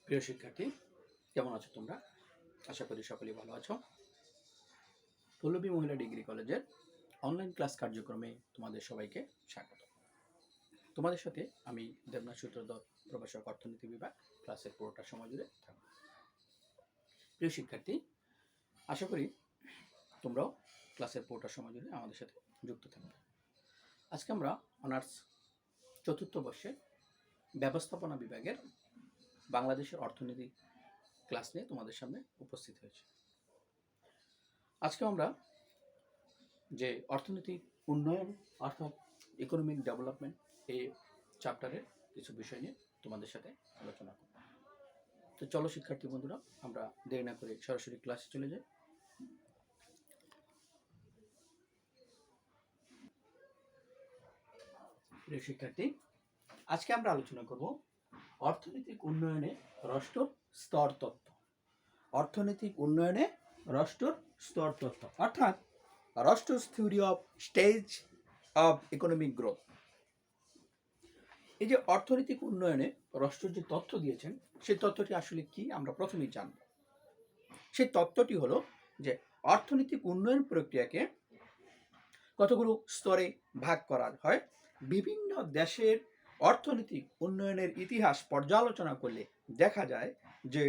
প্রিয় শিক্ষার্থী, কেমন আছো তোমরা? আশা করি সকলেই ভালো আছো। পল্লবী মহিলা ডিগ্রি কলেজের অনলাইন ক্লাস কার্যক্রমে তোমাদের সবাইকে স্বাগত। তোমাদের সাথে আমি দেবনাথ সূত্রধর, প্রভাষক, অর্থনীতি বিভাগ, ক্লাসের পুরোটা সময় জুড়ে থাকব। প্রিয় শিক্ষার্থী, আশা করি তোমরাও ক্লাসের পুরোটা সময় জুড়ে আমাদের সাথে যুক্ত থাকবে। আজকে আমরা অনার্স চতুর্থ বর্ষের ব্যবস্থাপনা বিভাগের বাংলাদেশের অর্থনীতি ক্লাস নিয়ে তোমাদের সামনে উপস্থিত হয়েছে। আজকে আমরা যে অর্থনৈতিক উন্নয়ন অর্থাৎ ইকোনমিক ডেভেলপমেন্ট এই চ্যাপ্টারের কিছু বিষয় নিয়ে তোমাদের সাথে আলোচনা করব। তো চলো শিক্ষার্থী বন্ধুরা, আমরা দেরি না করে সরাসরি ক্লাসে চলে যাই। প্রিয় শিক্ষার্থী, আজকে আমরা আলোচনা করব অর্থনৈতিক উন্নয়নে রাষ্ট্র স্তর তত্ত্ব। অর্থনৈতিক উন্নয়নে রাষ্ট্র স্তর তত্ত্ব অর্থাৎ রাষ্ট্র's theory of stage of economic growth. এই যে অর্থনৈতিক উন্নয়নে রাষ্ট্র যে তথ্য দিয়েছেন, সেই তথ্যটি আসলে কি আমরা প্রথমেই জানব। সেই তথ্যটি হলো যে অর্থনৈতিক উন্নয়ন প্রক্রিয়াকে কতগুলো স্তরে ভাগ করা হয়। বিভিন্ন দেশের অর্থনৈতিক উন্নয়নের ইতিহাস পর্যালোচনা করলে দেখা যায় যে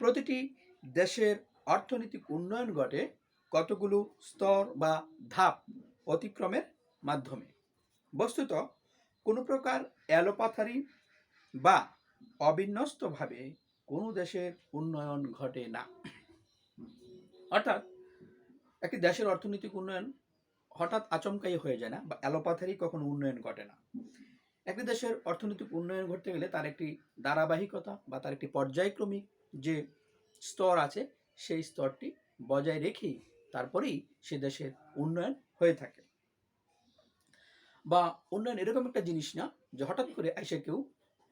প্রতিটি দেশের অর্থনৈতিক উন্নয়ন ঘটে কতগুলো স্তর বা ধাপ অতিক্রমের মাধ্যমে। বস্তুত কোনো প্রকার এলোপাথারি বা অবিন্যস্তভাবে কোনো দেশের উন্নয়ন ঘটে না। অর্থাৎ একটি দেশের অর্থনৈতিক উন্নয়ন হঠাৎ আচমকাই হয়ে যায় না, বা এলোপাথারি কখনো উন্নয়ন ঘটে না। একটি দেশের অর্থনৈতিক উন্নয়ন ঘটতে গেলে তার একটি ধারাবাহিকতা বা তার একটি পর্যায়ক্রমিক যে স্তর আছে, সেই স্তরটি বজায় রেখেই তারপরেই সে দেশের উন্নয়ন হয়ে থাকে। বা উন্নয়ন এরকম একটা জিনিস না যে হঠাৎ করে এসে কেউ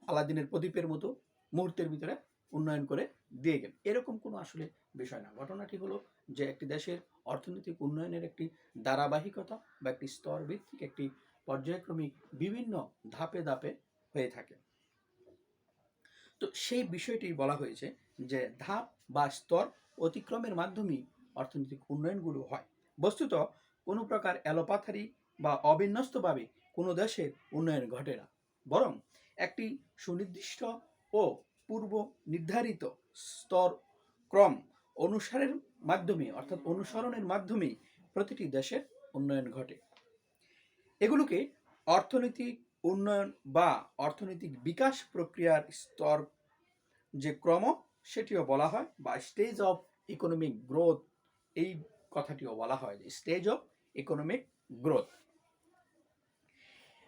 আলাদিনের প্রদীপের মতো মুহূর্তের ভিতরে উন্নয়ন করে দিয়ে গেল, এরকম কোনো আসলে বিষয় না। ঘটনাটি হলো যে একটি দেশের অর্থনৈতিক উন্নয়নের একটি ধারাবাহিকতা বা একটি স্তর ভিত্তিক একটি পর্যায়ক্রমিক বিভিন্ন ধাপে ধাপে হয়ে থাকে। তো সেই বিষয়টি বলা হয়েছে যে ধাপ বা স্তর অতিক্রমের মাধ্যমেই অর্থনৈতিক উন্নয়নগুলো হয়। বস্তুত কোনো প্রকার এলোপাথারি বা অবিন্যস্তভাবে কোনো দেশের উন্নয়ন ঘটে না, বরং একটি সুনির্দিষ্ট ও পূর্ব নির্ধারিত স্তর ক্রম অনুসারের মাধ্যমে অর্থাৎ অনুসরণের মাধ্যমেই প্রতিটি দেশের উন্নয়ন ঘটে। এগুলোকে অর্থনৈতিক উন্নয়ন বা অর্থনৈতিক বিকাশ প্রক্রিয়ার স্তর যে ক্রম, সেটিও বলা হয়, বা স্টেজ অফ ইকোনমিক গ্রোথ এই কথাটিও বলা হয়, যে স্টেজ অফ ইকোনমিক গ্রোথ।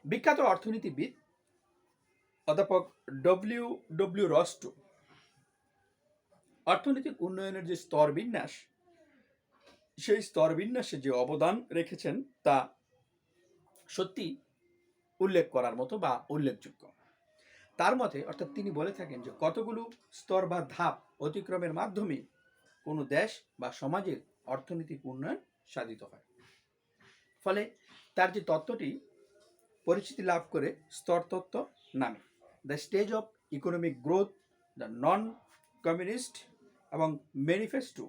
বিখ্যাত অর্থনীতিবিদ অধ্যাপক ডব্লিউ রস্টো অর্থনৈতিক উন্নয়নের যে স্তর বিন্যাস, সেই স্তর বিন্যাসে যে অবদান রেখেছেন তা সত্যি উল্লেখ করার মতো বা উল্লেখযোগ্য। তার মতে অর্থাৎ তিনি বলে থাকেন যে কতগুলো স্তর বা ধাপ অতিক্রমের মাধ্যমে কোনো দেশ বা সমাজের অর্থনৈতিক উন্নয়ন সাধিত হয়। ফলে তার যে তত্ত্বটি পরিচিতি লাভ করে স্তর তত্ত্ব নামে। The stage of economic growth, the non communist এবং ম্যানিফেস্টো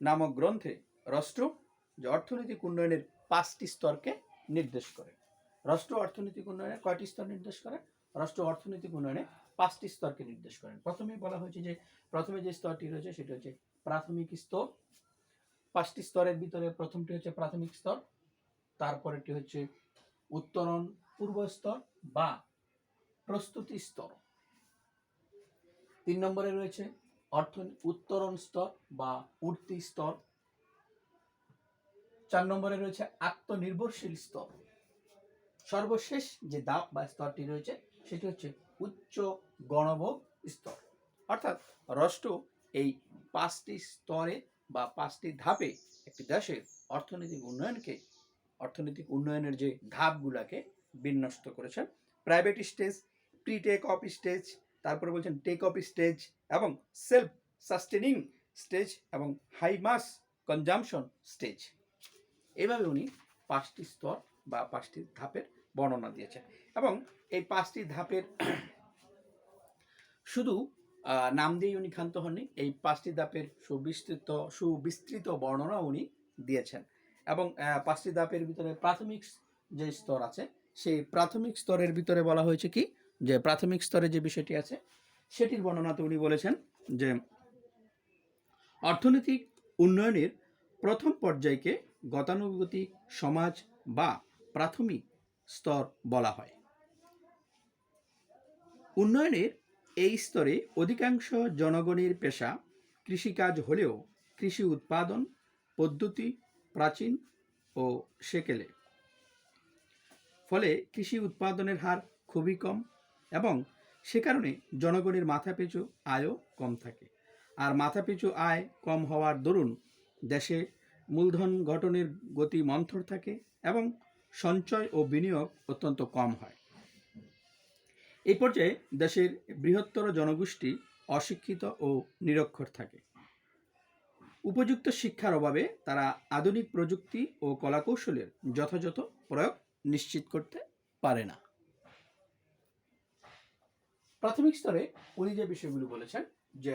নামক গ্রন্থে রাষ্ট্র যে অর্থনৈতিক উন্নয়নের 5টি স্তরকে নির্দেশ করে। রাষ্ট্র অর্থনৈতিক উন্নয়নের কয়টি স্তর নির্দেশ করে? রাষ্ট্র অর্থনৈতিক উন্নয়নে 5টি স্তরকে নির্দেশ করেন। প্রথমেই বলা হয়েছে যে প্রথমে যে স্তরটি রয়েছে সেটি হচ্ছে প্রাথমিক স্তর। 5টি স্তরের ভিতরে প্রথমটি হচ্ছে প্রাথমিক স্তর, তারপরেটি হচ্ছে উত্তরণ পূর্ব স্তর বা প্রস্তুতি স্তর, 3 নম্বরে রয়েছে উত্তরণ স্তর বা উঠতি স্তর, 4 নম্বরে রয়েছে আত্মনির্ভরশীল স্তর, সর্বশেষ যে ধাপ বা স্তরটি রয়েছে সেটি হচ্ছে উচ্চ গণভোগ স্তর। অর্থাৎ রাষ্ট্র এই 5টি স্তরে বা 5টি ধাপে একটি দেশের অর্থনৈতিক উন্নয়নের যে ধাপগুলোকে বিন্যস্ত করেছেন। Private stage, pre take off stage, তারপরে বলছেন টেক অফ স্টেজ এবং সেলফ সাস্টেনিং স্টেজ এবং হাই মাস কনজামশন স্টেজ। এইভাবে উনি 5টি স্তর বা 5টি ধাপের বর্ণনা দিয়েছেন। এবং এই 5টি ধাপের শুধু নাম দিয়ে উনি ক্ষান্ত হননি, এই 5টি ধাপের সুবিস্তৃত বর্ণনা উনি দিয়েছেন। এবং 5টি ধাপের ভিতরে প্রাথমিক যে স্তর আছে, সেই প্রাথমিক স্তরের ভিতরে বলা হয়েছে কি, যে প্রাথমিক স্তরে যে বিষয়টি আছে সেটির বর্ণনাতে উনি বলেছেন যে অর্থনৈতিক উন্নয়নের প্রথম পর্যায়কে গতানুগতিক সমাজ বা প্রাথমিক স্তর বলা হয়। উন্নয়নের এই স্তরে অধিকাংশ জনগণের পেশা কৃষিকাজ হলেও কৃষি উৎপাদন পদ্ধতি প্রাচীন ও সেকেলে, ফলে কৃষি উৎপাদনের হার খুবই কম এবং সে কারণে জনগণের মাথাপিছু আয়ও কম থাকে। আর মাথাপিছু আয় কম হওয়ার দরুন দেশে মূলধন গঠনের গতি মন্থর থাকে এবং সঞ্চয় ও বিনিয়োগ অত্যন্ত কম হয়। এই পর্যায়ে দেশের বৃহত্তর জনগোষ্ঠী অশিক্ষিত ও নিরক্ষর থাকে। উপযুক্ত শিক্ষার অভাবে তারা আধুনিক প্রযুক্তি ও কলাকৌশলের যথাযথ প্রয়োগ নিশ্চিত করতে পারে না। প্রাথমিক স্তরে উনি যে বিষয়গুলো বলেছেন যে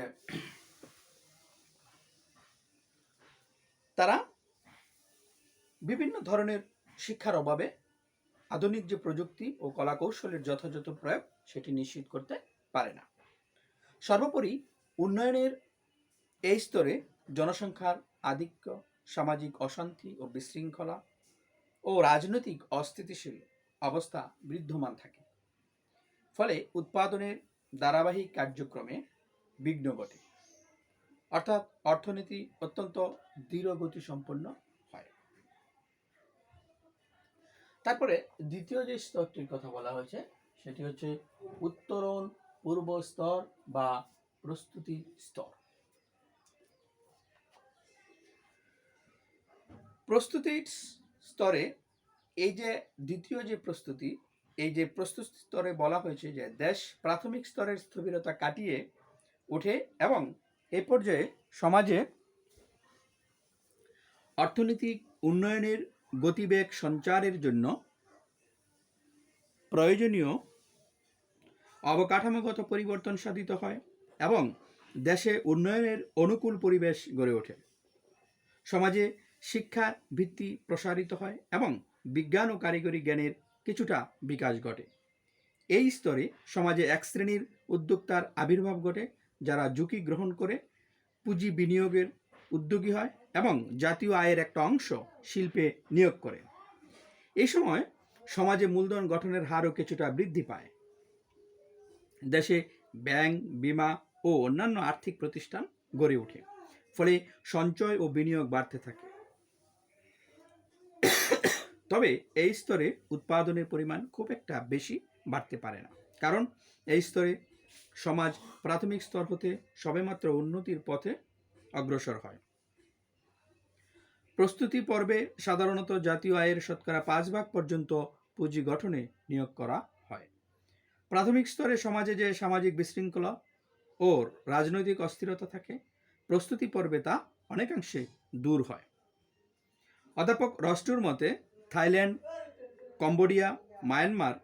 তারা বিভিন্ন ধরনের শিক্ষার অভাবে আধুনিক যে প্রযুক্তি ও কলাকৌশলের যথাযথ প্রয়োগ সেটি নিশ্চিত করতে পারে না। সর্বোপরি উন্নয়নের এই স্তরে জনসংখ্যার আধিক্য, সামাজিক অশান্তি ও বিশৃঙ্খলা ও রাজনৈতিক অস্থিতিশীল অবস্থা বিদ্যমান থাকে, ফলে উৎপাদনের ধারাবাহিক কার্যক্রমে বিঘ্ন ঘটে, অর্থাৎ অর্থনীতি অত্যন্ত ধীরগতি সম্পন্ন হয়। তারপরে দ্বিতীয় যে স্তরটির কথা বলা হয়েছে সেটি হচ্ছে উত্তরণ পূর্ব স্তর বা প্রস্তুতি স্তর। প্রস্তুতির স্তরে এই যে দ্বিতীয় যে প্রস্তুতি, এই যে প্রস্তুতি স্তরে বলা হয়েছে যে দেশ প্রাথমিক স্তরের স্থবিরতা কাটিয়ে ওঠে এবং এই পর্যায়ে সমাজে অর্থনৈতিক উন্নয়নের গতিবেগ সঞ্চারের জন্য প্রয়োজনীয় অবকাঠামোগত পরিবর্তন সাধিত হয় এবং দেশে উন্নয়নের অনুকূল পরিবেশ গড়ে ওঠে। সমাজে শিক্ষা ভিত্তি প্রসারিত হয় এবং বিজ্ঞান ও কারিগরি জ্ঞানের কিছুটা বিকাশ ঘটে। এই স্তরে সমাজে এক শ্রেণীর উদ্যোক্তার আবির্ভাব ঘটে যারা ঝুঁকি গ্রহণ করে পুঁজি বিনিয়োগের উদ্যোগী হয় এবং জাতীয় আয়ের একটা অংশ শিল্পে নিয়োগ করে। এই সময় সমাজে মূলধন গঠনের হারও কিছুটা বৃদ্ধি পায়। দেশে ব্যাংক, বীমা ও অন্যান্য আর্থিক প্রতিষ্ঠান গড়ে ওঠে, ফলে সঞ্চয় ও বিনিয়োগ বাড়তে থাকে। তবে এই স্তরে উৎপাদনের পরিমাণ খুব একটা বেশি বাড়তে পারে না, কারণ এই স্তরে সমাজ প্রাথমিক স্তর হতে সবেমাত্র উন্নতির পথে অগ্রসর হয়। প্রস্তুতি পর্বে সাধারণত জাতীয় আয়ের শতকরা 5% পর্যন্ত পুঁজি গঠনে নিয়োগ করা হয়। প্রাথমিক স্তরে সমাজে যে সামাজিক বিশৃঙ্খলা ও রাজনৈতিক অস্থিরতা থাকে, প্রস্তুতি পর্বে তা অনেকাংশে দূর হয়। অধ্যাপক রস্টুর মতে থাইল্যান্ড, কম্বোডিয়া, মায়ানমার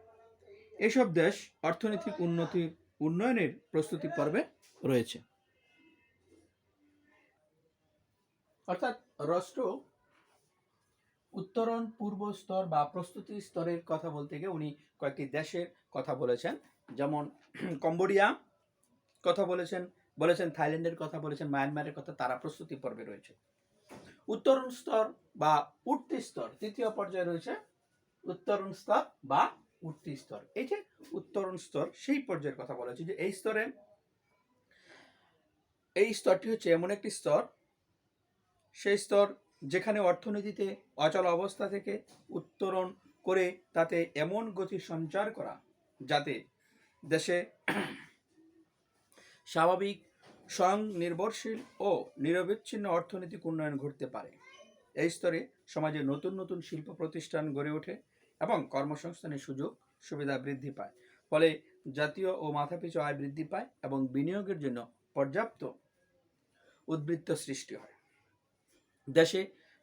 এসব দেশ অর্থনৈতিক উন্নয়নের প্রস্তুতি পর্বে রয়েছে। অর্থাৎ রাষ্ট্র উত্তরণ পূর্ব স্তর বা প্রস্তুতি স্তরের কথা বলতে গিয়ে উনি কয়েকটি দেশের কথা বলেছেন, যেমন কম্বোডিয়া কথা বলেছেন থাইল্যান্ডের কথা বলেছেন, মায়ানমারের কথা, তারা প্রস্তুতি পর্বে রয়েছে। উত্তরণ স্তর বা উঠতি স্তর, তৃতীয় পর্যায়ে রয়েছে উত্তরণ স্তর বা উঠতি স্তর। এই যে উত্তরণ স্তর, সেই পর্যায়ের কথা বলা হচ্ছে যে এই স্তরটি হচ্ছে এমন একটি স্তর, সেই স্তর যেখানে অর্থনীতিতে অচল অবস্থা থেকে উত্তরণ করে তাতে এমন গতি সঞ্চার করা যাতে দেশে স্বাভাবিক স্বয়ং নির্ভরশীল ও নিরবিচ্ছিন্ন অর্থনৈতিক উন্নয়ন ঘটতে পারে। এই স্তরে সমাজে নতুন নতুন শিল্প প্রতিষ্ঠান গড়ে ওঠে এবং কর্মসংস্থানের সুযোগ সুবিধা বৃদ্ধি পায়, ফলে জাতীয় ও মাথাপিছু আয় বৃদ্ধি পায় এবং বিনিয়োগের জন্য পর্যাপ্ত উদ্বৃত্ত সৃষ্টি হয়। দেশে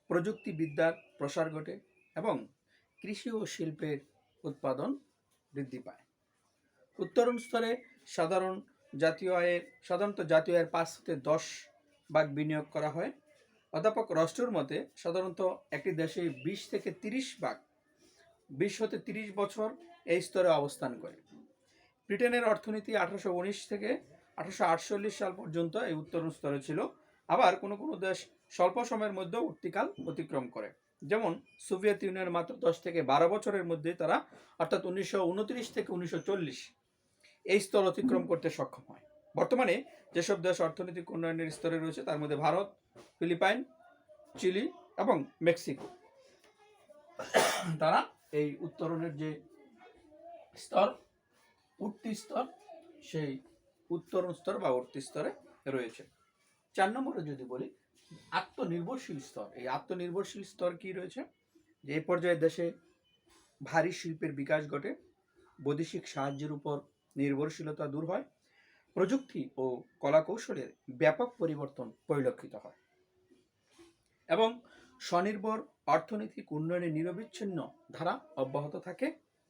প্রযুক্তিবিদ্যার প্রসার ঘটে এবং কৃষি ও শিল্পের উৎপাদন বৃদ্ধি পায়। উত্তরণ স্তরে সাধারণ সাধারণত জাতীয় আয়ের 5 থেকে 10 ভাগ বিনিয়োগ করা হয়। অধ্যাপক রস্টুর মতে সাধারণত একটি দেশে 20 থেকে 30 ভাগ 20 হতে 30 বছর এই স্তরে অবস্থান করে। ব্রিটেনের অর্থনীতি 1819 থেকে 1848 সাল পর্যন্ত এই উত্তরণ স্তরে ছিল। আবার কোনো কোনো দেশ স্বল্প সময়ের মধ্যেও উঠতিকাল অতিক্রম করে, যেমন সোভিয়েত ইউনিয়ন মাত্র 10 থেকে 12 বছরের মধ্যে তারা অর্থাৎ 1929 থেকে 1940 এই স্তর অতিক্রম করতে সক্ষম হয়। বর্তমানে যেসব দেশ অর্থনৈতিক উন্নয়নের স্তরে রয়েছে তার মধ্যে ভারত, ফিলিপাইন, চিলি এবং মেক্সিকো, তারা এই উত্তরণের যে স্তর, উঠতি স্তর, সেই উত্তরণ স্তর বা উঠতি স্তরে রয়েছে। 4 নম্বরে যদি বলি আত্মনির্ভরশীল স্তর, এই আত্মনির্ভরশীল স্তর কি রয়েছে, যে এই পর্যায়ে দেশে ভারী শিল্পের বিকাশ ঘটে, বৈদেশিক সাহায্যের উপর নির্ভরশীলতা দূর হয়, প্রযুক্তি ও কলাকৌশলের ব্যাপক পরিবর্তন পরিলক্ষিত হয় এবং স্বনির্ভর অর্থনৈতিক উন্নয়নের নিরবিচ্ছিন্ন ধারা অব্যাহত থাকে।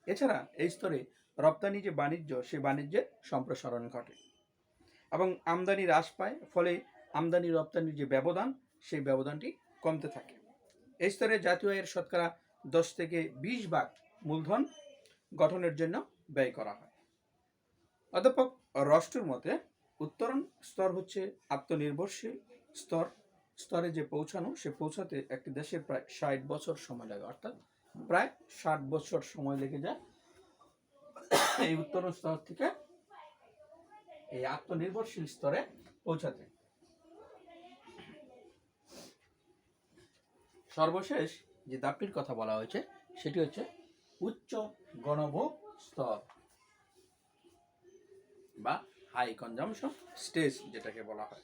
এছাড়া এই স্তরে রপ্তানি যে বাণিজ্য, সেই বাণিজ্যের সম্প্রসারণ ঘটে এবং আমদানি হ্রাস পায়, ফলে আমদানি রপ্তানির যে ব্যবধান, সেই ব্যবধানটি কমতে থাকে। এই স্তরে জাতীয় আয়ের শতকরা 10 থেকে 20 ভাগ মূলধন গঠনের জন্য ব্যয় করা হয়। অধ্যাপক রস্টুর মতে উত্তরণ স্তর হচ্ছে আত্মনির্ভরশীল স্তরে যে পৌঁছানো, সে পৌঁছাতে একটি দেশের প্রায় 60 বছর সময় লাগে, অর্থাৎ প্রায় 60 বছর সময় লেগে যায় এই উত্তরণ স্তর থেকে এই আত্মনির্ভরশীল স্তরে পৌঁছাতে। সর্বশেষ যে ধাপটির কথা বলা হয়েছে সেটি হচ্ছে উচ্চ গণভোগ স্তর বা হাই কনজাম্পশন স্টেজ, যেটাকে বলা হয়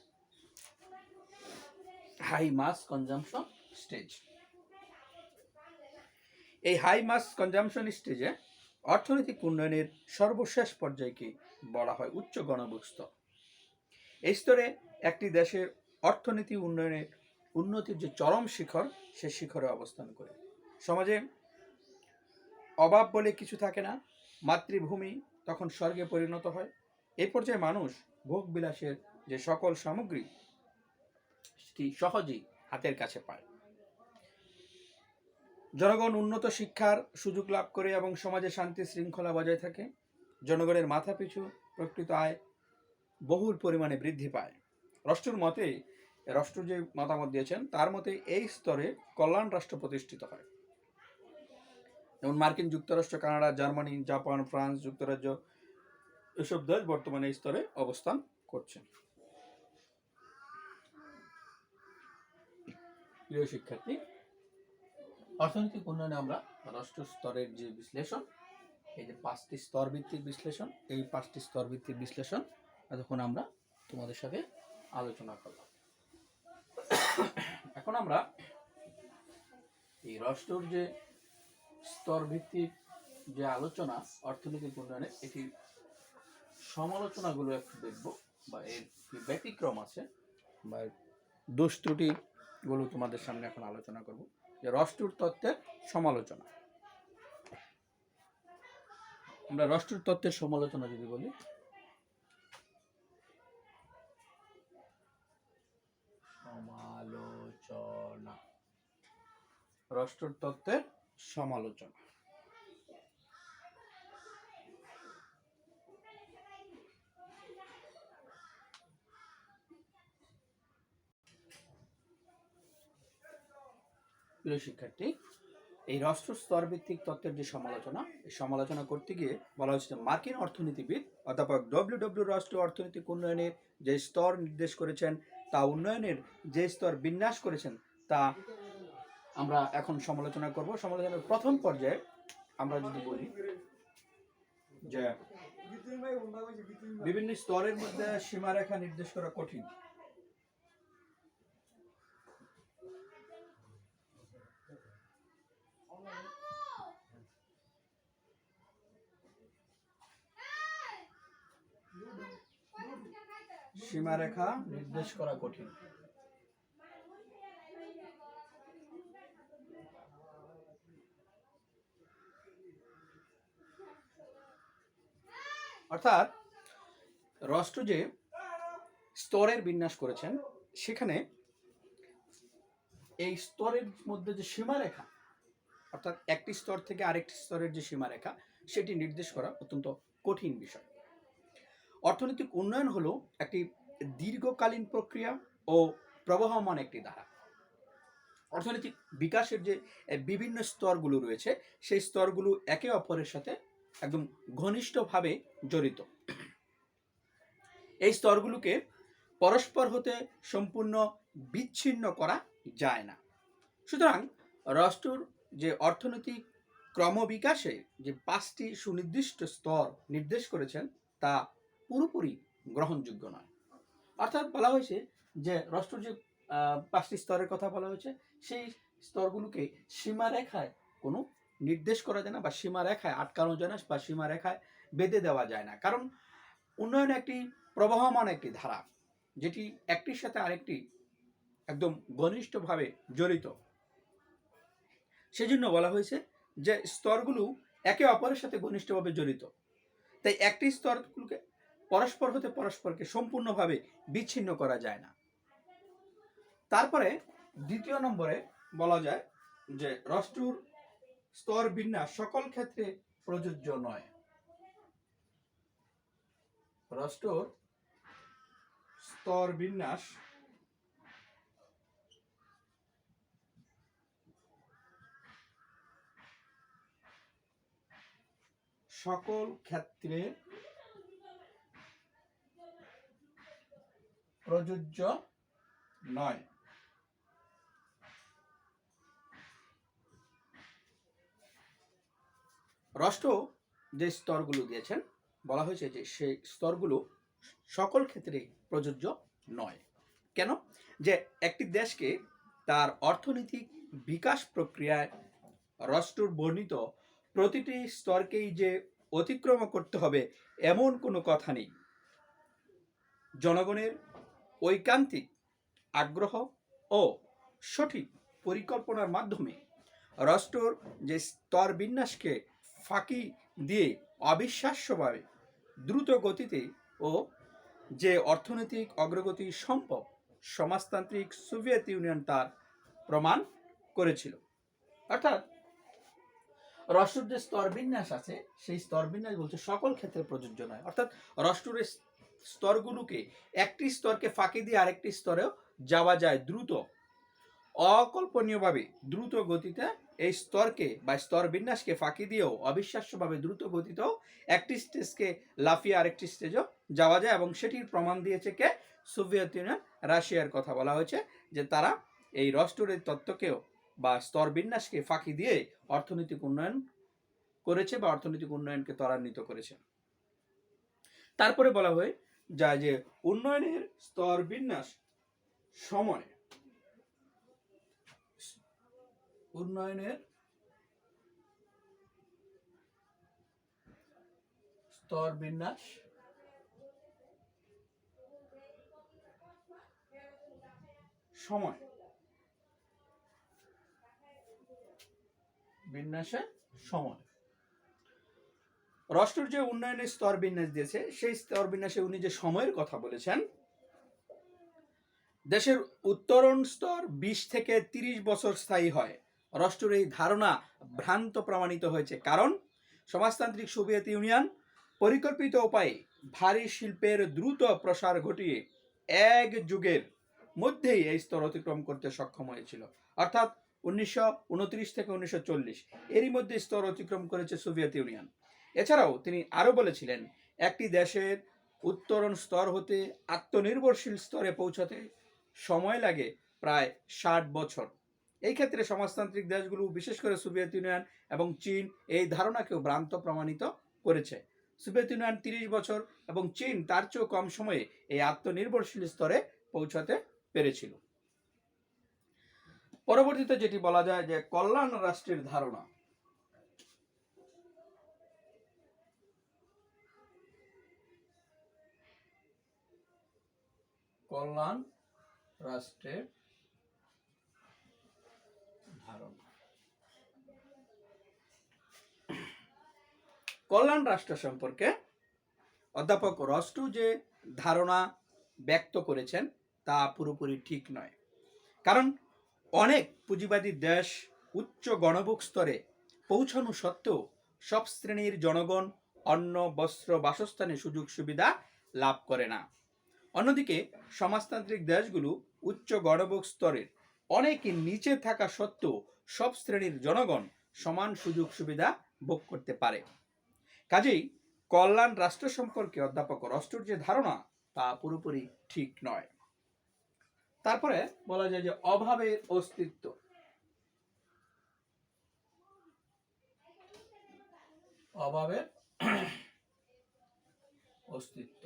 হাই মাস কনজাম্পশন স্টেজ। এই হাই মাস কনজাম্পশন স্টেজে অর্থনৈতিক উন্নয়নের সর্বশেষ পর্যায়কে বলা হয় উচ্চ গণভোগ স্তর। এই স্তরে একটি দেশের অর্থনীতি উন্নতির যে চরম শিখর, সে শিখরে অবস্থান করে। সমাজে অভাব বলে কিছু থাকে না, মাতৃভূমি তখন স্বর্গে পরিণত হয়। এই পর্যায়ে মানুষ ভোগ বিলাসের যে সকল সামগ্রী সেটি সহজেই হাতের কাছে পায়। জনগণ উন্নত শিক্ষার সুযোগ লাভ করে এবং সমাজে শান্তি শৃঙ্খলা বজায় থাকে। জনগণের মাথাপিছু প্রকৃত আয় বহুল পরিমাণে বৃদ্ধি পায়। রস্ট্র যে মতামত দিয়েছেন তার মতে এই স্তরে কল্যাণ রাষ্ট্র প্রতিষ্ঠিত হয়, যেমন মার্কিন যুক্তরাষ্ট্র, কানাডা, জার্মানি, জাপান, ফ্রান্স, যুক্তরাজ্য এসব দেশ বর্তমানে এই স্তরে অবস্থান করছে। প্রিয় শিক্ষার্থী, অর্থনৈতিক উন্নয়নে আমরা রাষ্ট্র স্তরের যে বিশ্লেষণ, এই যে 5টি স্তর ভিত্তিক বিশ্লেষণ, এই 5টি স্তর ভিত্তিক বিশ্লেষণ এতক্ষণ আমরা তোমাদের সাথে আলোচনা করলাম। এখন আমরা এই রাষ্ট্রের যে স্তর ভিত্তিক যে আলোচনা অর্থনৈতিক উন্নয়নে, এটির সমালোচনাগুলো একটু দেখব, বা এর কি ব্যতিক্রম আছে বা দোষ ত্রুটিগুলো তোমাদের সামনে এখন আলোচনা করব। যে রাষ্ট্র তত্ত্বের সমালোচনা, আমরা রাষ্ট্র তত্ত্বের সমালোচনা যদি বলি, রাষ্ট্র তত্ত্বের সমালোচনা। প্রিয় শিক্ষার্থী, এই রাষ্ট্র স্তর ভিত্তিক তত্ত্বের যে সমালোচনা, এই সমালোচনা করতে গিয়ে বলা হচ্ছে মার্কিন অর্থনীতিবিদ অধ্যাপক ডব্লিউ রাষ্ট্র অর্থনৈতিক উন্নয়নের যে স্তর নির্দেশ করেছেন, তা উন্নয়নের যে স্তর বিন্যাস করেছেন, তা আমরা এখন সমালোচনা করব। সমালোচনার প্রথম পর্যায়ে আমরা যদি বলি যে বিভিন্ন স্তরের মধ্যে সীমারেখা নির্দেশ করা কঠিন। সীমারেখা নির্দেশ করা কঠিন। অর্থাৎ রাষ্ট্র যে স্তরের বিন্যাস করেছেন, সেখানে এই স্তরের মধ্যে যে সীমারেখা, অর্থাৎ একটি স্তর থেকে আরেকটি স্তরের যে সীমারেখা, সেটি নির্দেশ করা অত্যন্ত কঠিন বিষয়। অর্থনৈতিক উন্নয়ন হলো একটি দীর্ঘকালীন প্রক্রিয়া ও প্রবহমান একটি ধারা। অর্থনৈতিক বিকাশের যে বিভিন্ন স্তরগুলো রয়েছে, সেই স্তরগুলো একে অপরের সাথে একদম ঘনিষ্ঠভাবে জড়িত। এই স্তরগুলোকে পরস্পর হতে সম্পূর্ণ বিচ্ছিন্ন করা যায় না। সুতরাং রাষ্ট্রর যে অর্থনৈতিক ক্রমবিকাশে যে 5টি সুনির্দিষ্ট স্তর নির্দেশ করেছেন, তা পুরোপুরি গ্রহণযোগ্য নয়। অর্থাৎ বলা হয়েছে যে রাষ্ট্র যে 5টি স্তরের কথা বলা হয়েছে, সেই স্তরগুলোকে সীমারেখায় কোনো নির্দেশ করা যায় না, বা সীমারেখায় আটকানো যায় না, বা সীমারেখায় বেঁধে দেওয়া যায় না। কারণ উন্নয়ন একটি প্রবহমান একটি ধারা, যেটি একটির সাথে আরেকটি একদম ঘনিষ্ঠভাবে জড়িত। সেজন্য বলা হয়েছে যে স্তরগুলো একে অপরের সাথে ঘনিষ্ঠভাবে জড়িত। তাই একটি স্তরগুলোকে পরস্পর হতে পরস্পরকে সম্পূর্ণভাবে বিচ্ছিন্ন করা যায় না। তারপরে দ্বিতীয় নম্বরে বলা যায় যে রাষ্ট্রর স্তর বিন্যাস সকল ক্ষেত্রে প্রযোজ্য নয়। রাষ্ট্রর স্তর বিন্যাস সকল ক্ষেত্রে প্রযোজ্য নয়। রাষ্ট্র যে স্তরগুলো দিয়েছেন, বলা হয়েছে যে সেই স্তরগুলো সকল ক্ষেত্রে প্রযোজ্য নয়। কেন? যে একটি দেশকে তার অর্থনৈতিক বিকাশ প্রক্রিয়ায় রাষ্ট্রর বর্ণিত প্রতিটি স্তরকেই যে অতিক্রম করতে হবে এমন কোনো কথা নেই। জনগণের ঐকান্তিক আগ্রহ ও সঠিক পরিকল্পনার মাধ্যমে রাষ্ট্রর যে স্তর বিন্যাসকে ফাঁকি দিয়ে অবিশ্বাস্যভাবে দ্রুত গতিতে ও যে অর্থনৈতিক অগ্রগতি সম্ভব, সমাজতান্ত্রিক সোভিয়েত ইউনিয়ন তার প্রমাণ করেছিল। অর্থাৎ রাষ্ট্রের যে স্তর বিন্যাস আছে, সেই স্তর বিন্যাস বলছে সকল ক্ষেত্রে প্রযোজ্য নয়। অর্থাৎ রাষ্ট্রের স্তরগুলোকে একটি স্তরকে ফাঁকি দিয়ে আরেকটি স্তরেও যাওয়া যায় দ্রুত, অকল্পনীয়ভাবে দ্রুত গতিতে। এই স্তরকে বা স্তর বিন্যাসকে ফাঁকি দিয়েও অবিশ্বাস্যভাবে দ্রুত গতিতেও একটি স্টেজকে লাফিয়ে আরেকটি স্টেজও যাওয়া যায়, এবং সেটির প্রমাণ দিয়েছে কে? সোভিয়েত ইউনিয়ন, রাশিয়ার কথা বলা হয়েছে যে তারা এই রাষ্ট্রের তত্ত্বকেও বা স্তর বিন্যাসকে ফাঁকি দিয়ে অর্থনৈতিক উন্নয়ন করেছে বা অর্থনৈতিক উন্নয়নকে ত্বরান্বিত করেছে। তারপরে বলা হয় যায় যে উন্নয়নের স্তর বিন্যাস সময়, উন্নয়নের স্তর বিন্যাস সময় বিন্যাসে সময়। রাষ্ট্রের যে উন্নয়নের স্তর বিন্যাস দিয়েছে, সেই স্তর বিন্যাসে উনি যে সময়ের কথা বলেছেন, দেশের উত্তরণ স্তর 20 থেকে 30 বছর স্থায়ী হয়। রাষ্ট্রের এই ধারণা ভ্রান্ত প্রমাণিত হয়েছে, কারণ সমাজতান্ত্রিক সোভিয়েত ইউনিয়ন পরিকল্পিত উপায়ে ভারী শিল্পের দ্রুত প্রসার ঘটিয়ে এক যুগের মধ্যেই এই স্তর অতিক্রম করতে সক্ষম হয়েছিল। অর্থাৎ 1929 থেকে 1940 এরই মধ্যে স্তর অতিক্রম করেছে সোভিয়েত ইউনিয়ন। এছাড়াও তিনি আরো বলেছিলেন, একটি দেশের উত্তরণ স্তর হতে আত্মনির্ভরশীল স্তরে পৌঁছাতে সময় লাগে প্রায় 60 বছর। এই ক্ষেত্রে সমাজতান্ত্রিক দেশগুলো, বিশেষ করে সোভিয়েত ইউনিয়ন এবং চীন, এই ধারণাকেও ভ্রান্ত প্রমাণিত করেছে। সোভিয়েত ইউনিয়ন 30 বছর এবং চীন তার চেয়েও কম সময়ে এই আত্মনির্ভরশীল স্তরে পৌঁছাতে পেরেছিল। পরবর্তীতে যেটি বলা যায় যে কল্যাণ রাষ্ট্রের ধারণা। কল্যাণ রাষ্ট্রের ধারণা। কল্যাণ রাষ্ট্র সম্পর্কে অধ্যাপক রস্টু যে ধারণা ব্যক্ত করেছেন তা পুরোপুরি ঠিক নয়। কারণ অনেক পুঁজিবাদী দেশ উচ্চ গণভোগ স্তরে পৌঁছানো সত্ত্বেও সব শ্রেণীর জনগণ অন্ন, বস্ত্র, বাসস্থানের সুযোগ সুবিধা লাভ করে না। অন্যদিকে সমাজতান্ত্রিক দেশগুলো উচ্চ গণভোগ স্তরের অনেক নিচে থাকা সত্ত্বেও সব শ্রেণীর জনগণ সমান সুযোগ সুবিধা ভোগ করতে পারে। কাজেই কল্যাণ রাষ্ট্র সম্পর্কে অধ্যাপক রস্টুর যে ধারণা তা পুরোপুরি ঠিক নয়। তারপরে বলা যায় যে অভাবের অস্তিত্ব। অভাবের অস্তিত্ব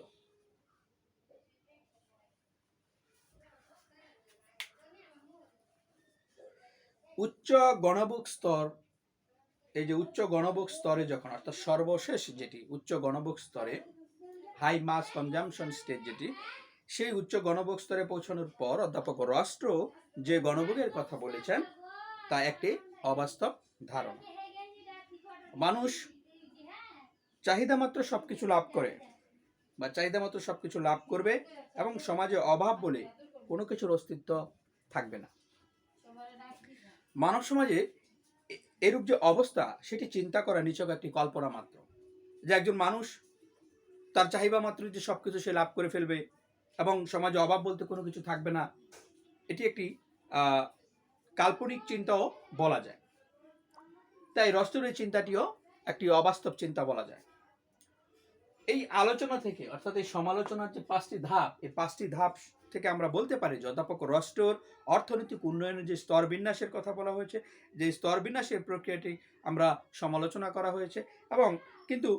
উচ্চ গণভোগ স্তর, এই যে উচ্চ গণভোগ স্তরে যখন, অর্থাৎ সর্বশেষ যেটি উচ্চ গণভোগ স্তরে, হাই মাস কনজামশন স্টেজ যেটি, সেই উচ্চ গণভোগ স্তরে পৌঁছানোর পর অধ্যাপক রস্ট্র যে গণভোগের কথা বলেছেন তা একটি অবাস্তব ধারণা। মানুষ চাহিদা মাত্র সবকিছু লাভ করে বা চাহিদা মতো সবকিছু লাভ করবে এবং সমাজে অভাব বলে কোনো কিছুর অস্তিত্ব থাকবে না। মানব সমাজে এরূপ যে অবস্থা সেটি চিন্তা করা নিছক একটি কল্পনা মাত্র, যে একজন মানুষ তার চাহিদা মাত্র যে সবকিছু সে লাভ করে ফেলবে এবং সমাজে অভাব বলতে কোনো কিছু থাকবে না, এটি একটি কাল্পনিক চিন্তাও বলা যায়। তাই রস্টুর এই চিন্তাটিও একটি অবাস্তব চিন্তা বলা যায়। এই আলোচনা থেকে, অর্থাৎ এই সমালোচনার যে 5টি ধাপ, এই 5টি ধাপ থেকে আমরা বলতে পারি যে অধ্যাপক রস্টুর অর্থনৈতিক উন্নয়নের যে স্তর বিন্যাসের কথা বলা হয়েছে, যে স্তর বিন্যাসের প্রক্রিয়াটি আমরা সমালোচনা করা হয়েছে, এবং কিন্তু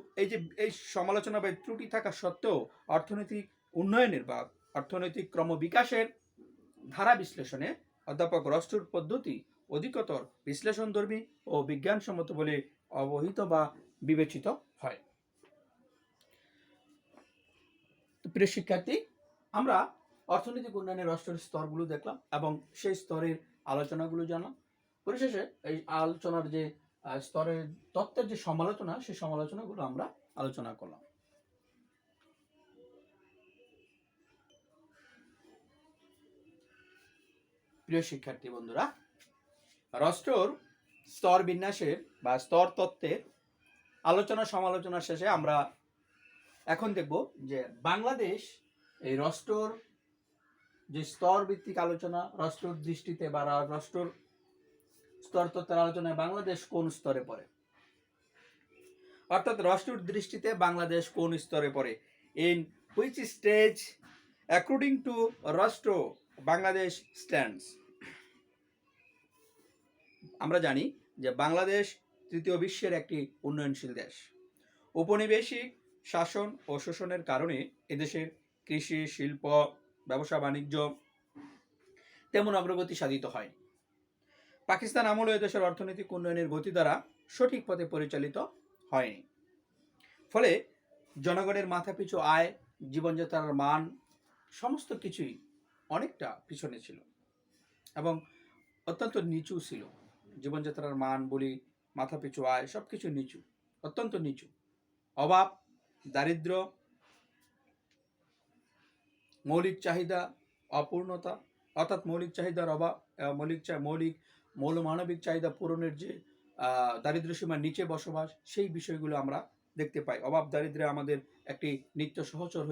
এই সমালোচনা বা ত্রুটি থাকা সত্ত্বেও অর্থনৈতিক উন্নয়নের বা অর্থনৈতিক ক্রমবিকাশের ধারা বিশ্লেষণে অধ্যাপক রস্টুর পদ্ধতি অধিকতর বিশ্লেষণধর্মী ও বিজ্ঞানসম্মত বলে অবহিত বা বিবেচিত হয়। প্রিয় শিক্ষার্থী, আমরা অর্থনৈতিক উন্নয়নের রস্টুর স্তরগুলো দেখলাম এবং সেই স্তরের আলোচনাগুলো জানলাম। পরিশেষে এই আলোচনার যে স্তরের তত্ত্বের যে সমালোচনা, সেই সমালোচনাগুলো আমরা আলোচনা করলাম। প্রিয় শিক্ষার্থী বন্ধুরা, রস্টুর স্তর বিন্যাসের বা স্তর তত্ত্বের আলোচনা সমালোচনা শেষে আমরা এখন দেখব যে বাংলাদেশ এই রস্টুর যে স্তর ভিত্তিক আলোচনা, রস্টুর দৃষ্টিতে বা রস্টুর স্তর তত্ত্বের আলোচনায় বাংলাদেশ কোন স্তরে পড়ে, অর্থাৎ রস্টুর দৃষ্টিতে বাংলাদেশ কোন স্তরে পড়ে। In which stage according to Rostow Bangladesh stands. আমরা জানি যে বাংলাদেশ তৃতীয় বিশ্বের একটি উন্নয়নশীল দেশ। উপনিবেশিক শাসন ও শোষণের কারণে এদেশের কৃষি, শিল্প, ব্যবসা বাণিজ্য তেমন অগ্রগতি সাধিত হয়। পাকিস্তান আমলে এদেশের অর্থনৈতিক উন্নয়নের গতি দ্বারা সঠিক পথে পরিচালিত হয়নি। ফলে জনগণের মাথাপিছু আয়, জীবনযাত্রার মান সমস্ত কিছুই অনেকটা পিছনে ছিল এবং অত্যন্ত নিচু ছিল। জীবনযাত্রার মান বলি, মাথাপিছু আয়, সবকিছু নিচু, অত্যন্ত নিচু। অভাব, দারিদ্র, মৌলিক চাহিদা অপূর্ণতা, অর্থাৎ মৌলিক চাহিদার অভাব, মৌলমানবিক চাহিদা পূরণের যে দারিদ্র সীমার নিচে বসবাস, সেই বিষয়গুলো আমরা দেখতে পাই। অভাব দারিদ্র্য আমাদের একটি নিত্য সহচর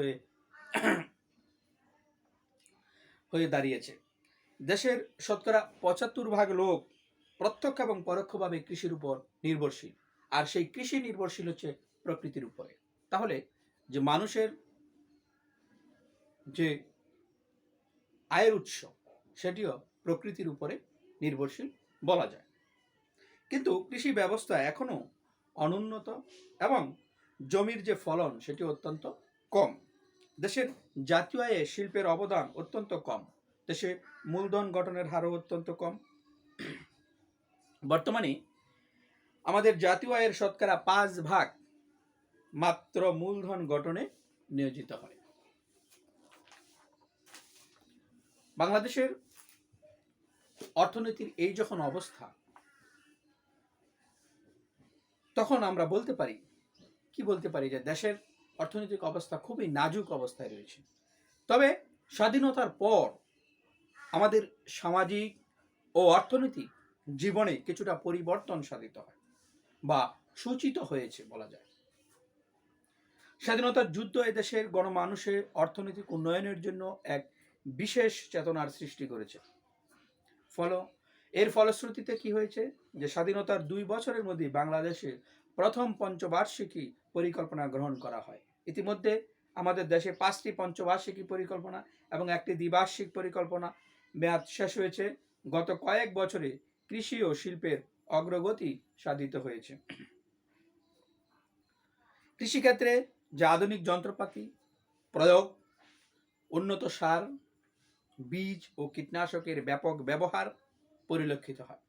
হয়ে দাঁড়িয়েছে। দেশের শতকরা 75% লোক প্রত্যক্ষ এবং পরোক্ষভাবে কৃষির উপর নির্ভরশীল, আর সেই কৃষি নির্ভরশীল হচ্ছে প্রকৃতির উপরে। তাহলে যে মানুষের যে আয়ের উৎস, সেটিও প্রকৃতির উপরে নির্ভরশীল বলা যায়। কিন্তু কৃষি ব্যবস্থা এখনো অনুন্নত এবং জমির যে ফলন সেটি অত্যন্ত কম। দেশের জাতীয় আয়ে শিল্পের অবদান অত্যন্ত কম। দেশে মূলধন গঠনের হারও অত্যন্ত কম। বর্তমানে আমাদের জাতীয় আয়ের শতকরা 5% মাত্র মূলধন গঠনে নিয়োজিত হয়। বাংলাদেশের অর্থনীতির এই যখন অবস্থা, তখন আমরা বলতে পারি যে দেশের অর্থনৈতিক অবস্থা খুবই নাজুক অবস্থায় রয়েছে। তবে স্বাধীনতার পর আমাদের সামাজিক ও অর্থনৈতিক জীবনে কিছুটা পরিবর্তন সাধিত হয় বা সূচিত হয়েছে বলা যায়। স্বাধীনতার যুদ্ধ এদেশের গণমানুষের অর্থনৈতিক উন্নয়নের জন্য এক বিশেষ চেতনার সৃষ্টি করেছে। এর ফলশ্রুতিতে কি হয়েছে যে স্বাধীনতার 2 বছরের মধ্যে বাংলাদেশে প্রথম পঞ্চবার্ষিকী পরিকল্পনা গ্রহণ করা হয়। ইতিমধ্যে আমাদের দেশে 5টি পঞ্চবার্ষিকী পরিকল্পনা এবং একটি দ্বিবার্ষিক পরিকল্পনা মেয়াদ শেষ হয়েছে। গত কয়েক বছরে কৃষি ও শিল্পের অগ্রগতি সাধিত হয়েছে। কৃষিক্ষেত্রে যে আধুনিক যন্ত্রপাতি প্রয়োগ, উন্নত সার, বীজ ও কীটনাশকের ব্যাপক ব্যবহার পরিলক্ষিত হয়,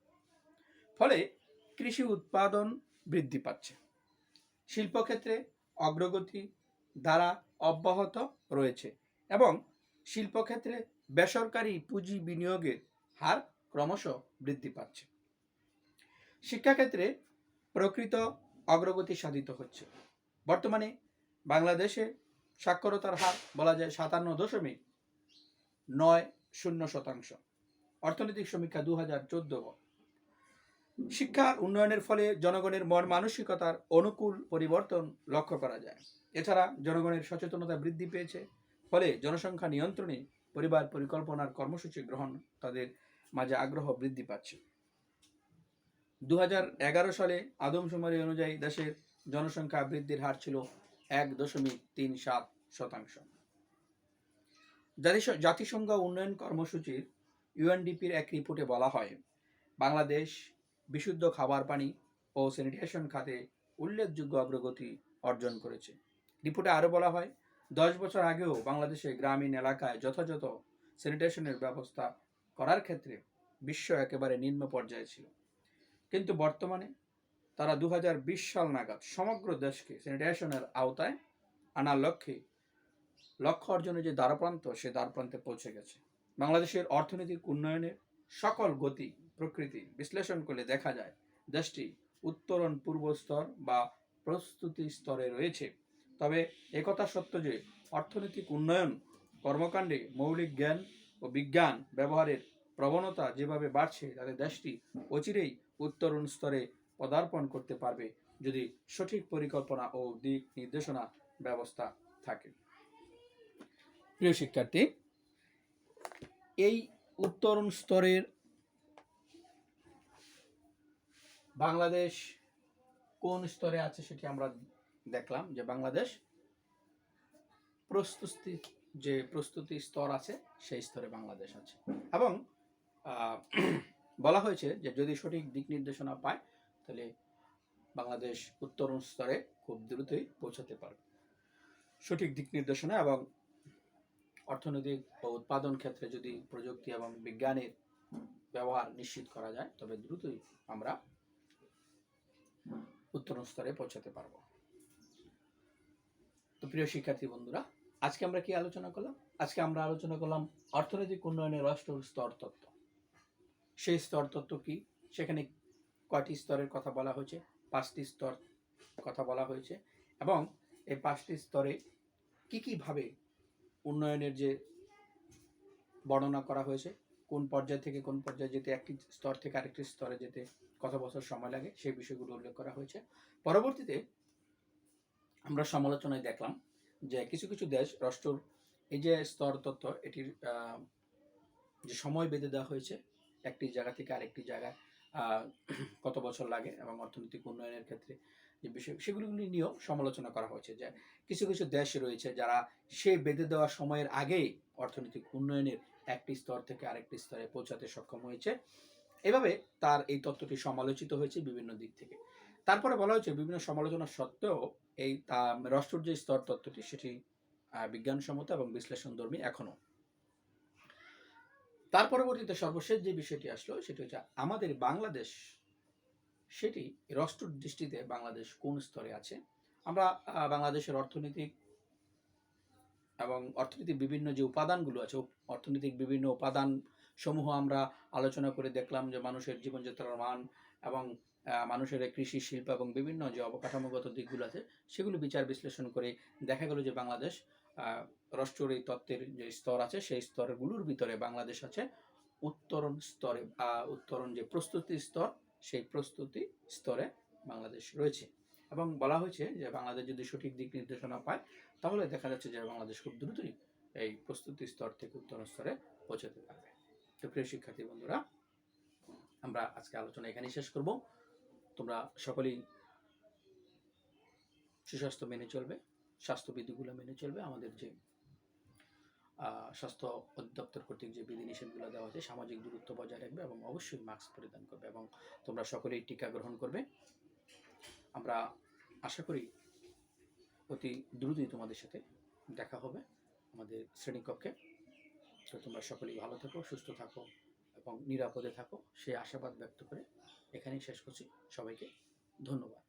ফলে কৃষি উৎপাদন বৃদ্ধি পাচ্ছে। শিল্পক্ষেত্রে অগ্রগতি দ্বারা অব্যাহত রয়েছে এবং শিল্পক্ষেত্রে বেসরকারি পুঁজি বিনিয়োগের হার ক্রমশ বৃদ্ধি পাচ্ছে। শিক্ষাক্ষেত্রে প্রকৃত অগ্রগতি সাধিত হচ্ছে। বর্তমানে বাংলাদেশে সাক্ষরতার হার বলা যায় 57.90%। অর্থনৈতিক সমীক্ষা 2014। শিক্ষার উন্নয়নের ফলে জনগণের মন মানসিকতার অনুকূল পরিবর্তন লক্ষ্য করা যায়। এছাড়া জনগণের সচেতনতা বৃদ্ধি পেয়েছে, ফলে জনসংখ্যা নিয়ন্ত্রণে পরিবার পরিকল্পনার কর্মসূচি গ্রহণ তাদের মাঝে আগ্রহ বৃদ্ধি পাচ্ছে। 2011 সালে আদমশুমারি অনুযায়ী দেশের জনসংখ্যা বৃদ্ধির হার ছিল 1.37%। জাতিসংঘ উন্নয়ন কর্মসূচির ইউএনডিপির এক রিপোর্টে বলা হয়, বাংলাদেশ বিশুদ্ধ খাবার পানি ও স্যানিটেশন খাতে উল্লেখযোগ্য অগ্রগতি অর্জন করেছে। রিপোর্টে আরও বলা হয়, 10 বছর আগেও বাংলাদেশে গ্রামীণ এলাকায় যথাযথ স্যানিটেশনের ব্যবস্থা করার ক্ষেত্রে বিশ্ব একেবারে নিম্ন পর্যায়ে ছিল, কিন্তু বর্তমানে তারা 2020 সাল নাগাদ সমগ্র দেশকে স্যানিটেশনের আওতায় আনার লক্ষ্য অর্জনের যে দ্বারপ্রান্ত, সে দ্বারপ্রান্তে পৌঁছে গেছে। বাংলাদেশের অর্থনৈতিক উন্নয়নের সকল গতি প্রকৃতি বিশ্লেষণ করলে দেখা যায় দেশটি উত্তরণ পূর্ব স্তর বা প্রস্তুতি স্তরে রয়েছে। তবে একথা সত্য যে অর্থনৈতিক উন্নয়ন কর্মকাণ্ডে মৌলিক জ্ঞান ও বিজ্ঞান ব্যবহারের প্রবণতা যেভাবে বাড়ছে, তাতে দেশটি অচিরেই উত্তরণ স্তরে পদার্পণ করতে পারবে যদি সঠিক পরিকল্পনা ও দিক নির্দেশনা ব্যবস্থা থাকে। প্রিয় শিক্ষার্থী, এই উত্তরণ স্তরের বাংলাদেশ কোন স্তরে আছে সেটি আমরা দেখলাম, যে বাংলাদেশ প্রস্তুতি স্তর আছে, সেই স্তরে বাংলাদেশ আছে। এবং বলা হয়েছে যে যদি সঠিক দিক নির্দেশনা পায়, তাহলে বাংলাদেশ উত্তরণ স্তরে খুব দ্রুতই পৌঁছাতে পারবে। সঠিক দিক নির্দেশনা এবং অর্থনৈতিক ও উৎপাদন ক্ষেত্রে যদি প্রযুক্তি এবং বিজ্ঞানের ব্যবহার নিশ্চিত করা যায়, তবে দ্রুতই আমরা উত্তরণ স্তরে পৌঁছাতে পারব। তো প্রিয় শিক্ষার্থী বন্ধুরা, আজকে আমরা কি আলোচনা করলাম? আজকে আমরা আলোচনা করলাম অর্থনৈতিক উন্নয়নের রাষ্ট্র স্তর তত্ত্ব। সেই স্তর তত্ত্ব কি, সেখানে কয়টি স্তরের কথা বলা হয়েছে? 5টি স্তর কথা বলা হয়েছে, এবং এই 5টি স্তরে কি ভাবে উন্নয়নের যে বর্ণনা করা হয়েছে, কোন পর্যায় থেকে কোন পর্যায়ে যেতে, একটি স্তর থেকে আরেকটি স্তরে যেতে কত বছর সময় লাগে, সেই বিষয়গুলো উল্লেখ করা হয়েছে। পরবর্তীতে আমরা সমালোচনায় দেখলাম যে কিছু দেশ রাষ্ট্র এই যে স্তর তত্ত্ব, এটির যে সময় বেঁধে দেওয়া হয়েছে একটি জায়গা থেকে আরেকটি জায়গায় কত বছর লাগে, এবং অর্থনৈতিক উন্নয়নের ক্ষেত্রে যে বিষয়, সেগুলি নিয়েও সমালোচনা করা হয়েছে যে কিছু দেশ রয়েছে যারা সেই বেঁধে দেওয়া সময়ের আগেই অর্থনৈতিক উন্নয়নের একটি স্তর থেকে আরেকটি স্তরে পৌঁছাতে সক্ষম হয়েছে। এভাবে তার এই তত্ত্বটি সমালোচিত হয়েছে বিভিন্ন দিক থেকে। তারপরে বলা হয়েছে বিভিন্ন সমালোচনা সত্ত্বেও এই রাষ্ট্রের যে স্তর তত্ত্বটি, সেটি বিজ্ঞানসম্মত এবং বিশ্লেষণধর্মী এখনো। তার পরবর্তীতে সর্বশেষ যে বিষয়টি আসলো, সেটি হচ্ছে আমাদের বাংলাদেশ, সেটি রাষ্ট্রের দৃষ্টিতে বাংলাদেশ কোন স্তরে আছে। আমরা বাংলাদেশের অর্থনৈতিক বিভিন্ন যে উপাদানগুলো আছে, অর্থনৈতিক বিভিন্ন উপাদান সমূহ আমরা আলোচনা করে দেখলাম যে মানুষের জীবনযাত্রার মান এবং মানুষের কৃষি শিল্প এবং বিভিন্ন যে অবকাঠামোগত দিকগুলো আছে সেগুলো বিচার বিশ্লেষণ করে দেখা গেল যে বাংলাদেশ রাষ্ট্রের এই তত্ত্বের যে স্তর আছে সেই স্তরগুলোর ভিতরে বাংলাদেশ আছে উত্তরণ স্তরে, উত্তরণ যে প্রস্তুতি স্তর সেই প্রস্তুতি স্তরে বাংলাদেশ রয়েছে। এবং বলা হয়েছে যে বাংলাদেশ যদি সঠিক দিক নির্দেশনা পায় তাহলে দেখা যাচ্ছে যে বাংলাদেশ খুব দ্রুতই এই প্রস্তুতি স্তর থেকে উত্তরণ স্তরে পৌঁছাতে পারবে। তো প্রিয় শিক্ষার্থী বন্ধুরা, আমরা আজকে আলোচনা এখানেই শেষ করব। তোমরা সকলেই সুস্বাস্থ্য মেনে চলবে, স্বাস্থ্যবিধিগুলো মেনে চলবে, আমাদের যে স্বাস্থ্য অধিদপ্তর কর্তৃক যে বিধিনিষেধগুলো দেওয়া আছে, সামাজিক দূরত্ব বজায় রাখবে এবং অবশ্যই মাস্ক পরিধান করবে এবং তোমরা সকলেই টিকা গ্রহণ করবে। আমরা আশা করি অতি দ্রুতই তোমাদের সাথে দেখা হবে আমাদের শ্রেণীকক্ষে। তো তোমরা সকলেই ভালো থাকো, সুস্থ থাকো এবং নিরাপদে থাকো সেই আশাবাদ ব্যক্ত করে এখানেই শেষ করছি। সবাইকে ধন্যবাদ।